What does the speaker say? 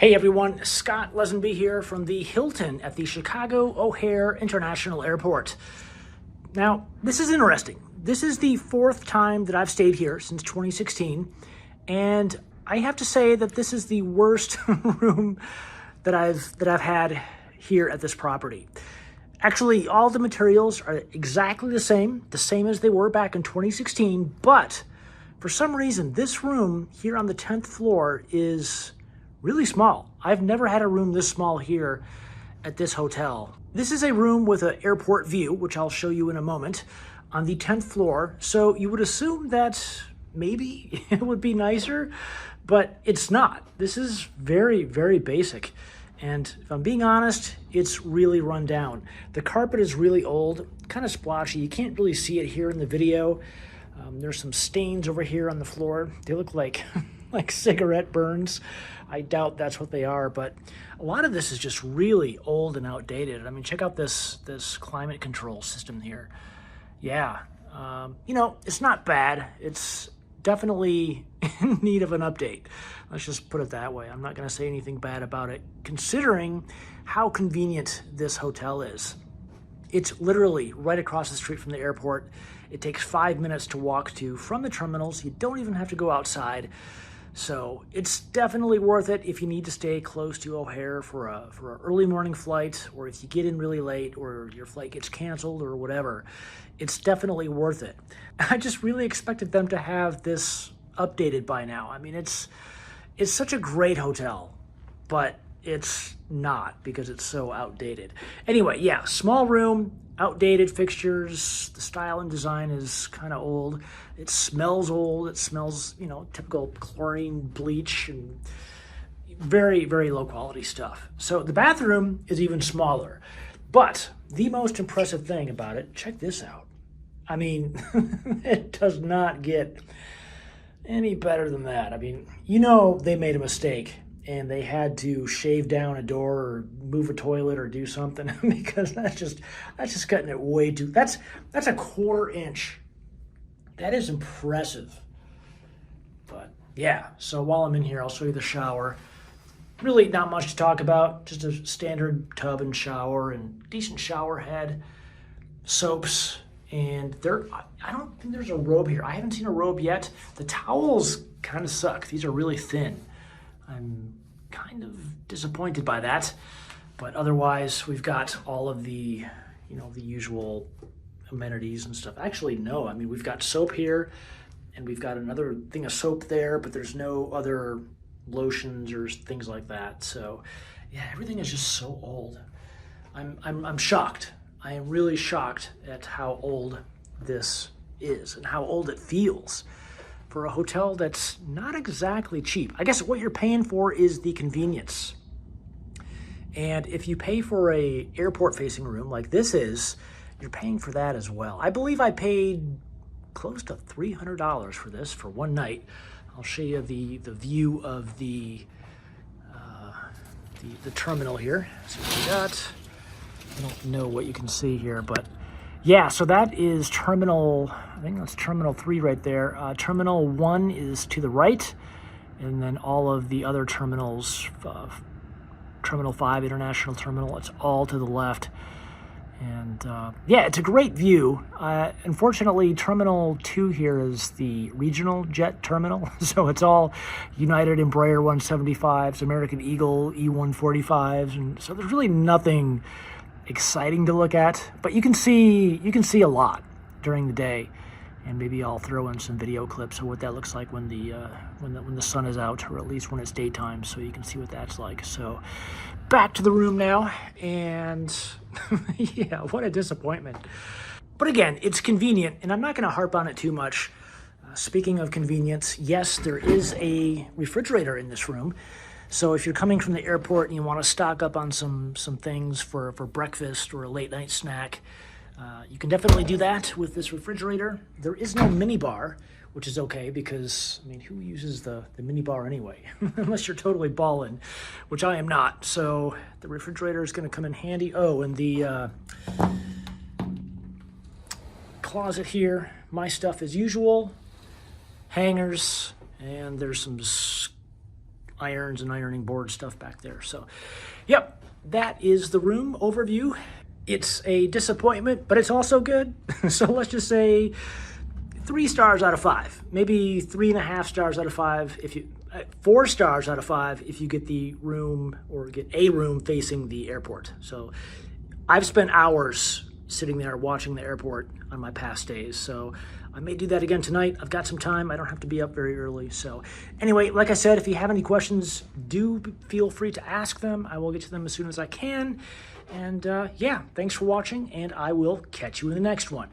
Hey everyone, Scott Lesenby here from the Hilton at the Chicago O'Hare International Airport. Now, this is interesting. This is the fourth time that I've stayed here since 2016, and I have to say that this is the worst room that I've had here at this property. Actually, all the materials are exactly the same as they were back in 2016, but for some reason, this room here on the 10th floor is really small. I've never had a room this small here at this hotel. This is a room with an airport view, which I'll show you in a moment, on the 10th floor. So you would assume that maybe it would be nicer, but it's not. This is very, very basic. And if I'm being honest, it's really run down. The carpet is really old, kind of splotchy. You can't really see it here in the video. There's some stains over here on the floor. They look like like cigarette burns. I doubt that's what they are, but a lot of this is just really old and outdated. I mean, check out this climate control system here. Yeah, it's not bad. It's definitely in need of an update. Let's just put it that way. I'm not going to say anything bad about it, considering how convenient this hotel is. It's literally right across the street from the airport. It takes 5 minutes to walk to from the terminals. You don't even have to go outside. So it's definitely worth it if you need to stay close to O'Hare for an early morning flight, or if you get in really late or your flight gets canceled or whatever. It's definitely worth it. I just really expected them to have this updated by now. I mean, it's such a great hotel, but it's not because it's so outdated. Anyway, yeah, small room, outdated fixtures. The style and design is kind of old. It smells old. It smells, typical chlorine, bleach, and very, very low quality stuff. So the bathroom is even smaller. But the most impressive thing about it, check this out. I mean, it does not get any better than that. I mean, they made a mistake and they had to shave down a door or move a toilet or do something because that's just cutting it way too. That's a 1/4 inch. That is impressive. But yeah, so while I'm in here, I'll show you the shower. Really not much to talk about, just a standard tub and shower and decent shower head, soaps, and I don't think there's a robe here. I haven't seen a robe yet. The towels kind of suck. These are really thin. I'm kind of disappointed by that, but otherwise we've got all of the, the usual amenities and stuff. Actually, no, I mean, we've got soap here and we've got another thing of soap there, but there's no other lotions or things like that. So yeah, everything is just so old. I'm shocked. I am really shocked at how old this is and how old it feels for a hotel that's not exactly cheap. I guess what you're paying for is the convenience. And if you pay for a airport facing room like this is, you're paying for that as well. I believe I paid close to $300 for this for one night. I'll show you the view of the terminal here. So we got, I don't know what you can see here, but yeah, so that is terminal, I think that's terminal 3 right there. Terminal 1 is to the right, and then all of the other terminals, Terminal 5, International Terminal, it's all to the left. And yeah, it's a great view. Unfortunately, Terminal 2 here is the regional jet terminal, so it's all United Embraer 175s, American Eagle E145s, and so there's really nothing exciting to look at, but you can see a lot during the day, and maybe I'll throw in some video clips of what that looks like when the sun is out, or at least when it's daytime, so you can see what that's like. So back to the room now, and yeah, what a disappointment. But again, it's convenient, and I'm not going to harp on it too much. Speaking of convenience, yes, there is a refrigerator in this room. So if you're coming from the airport and you want to stock up on some things for breakfast or a late night snack, you can definitely do that with this refrigerator. There is no mini bar, which is okay because, I mean, who uses the mini bar anyway? Unless you're totally ballin', which I am not. So the refrigerator is going to come in handy. Oh, and the closet here, my stuff as usual, hangers, and there's some irons and ironing board stuff back there. So, yep, that is the room overview. It's a disappointment, but it's also good. So let's just say 3 stars out of 5, maybe 3.5 stars out of 5 if you, 4 stars out of 5 if you get the room or get a room facing the airport. So I've spent hours sitting there watching the airport on my past days. So I may do that again tonight. I've got some time. I don't have to be up very early. So anyway, like I said, if you have any questions, do feel free to ask them. I will get to them as soon as I can. And yeah, thanks for watching, and I will catch you in the next one.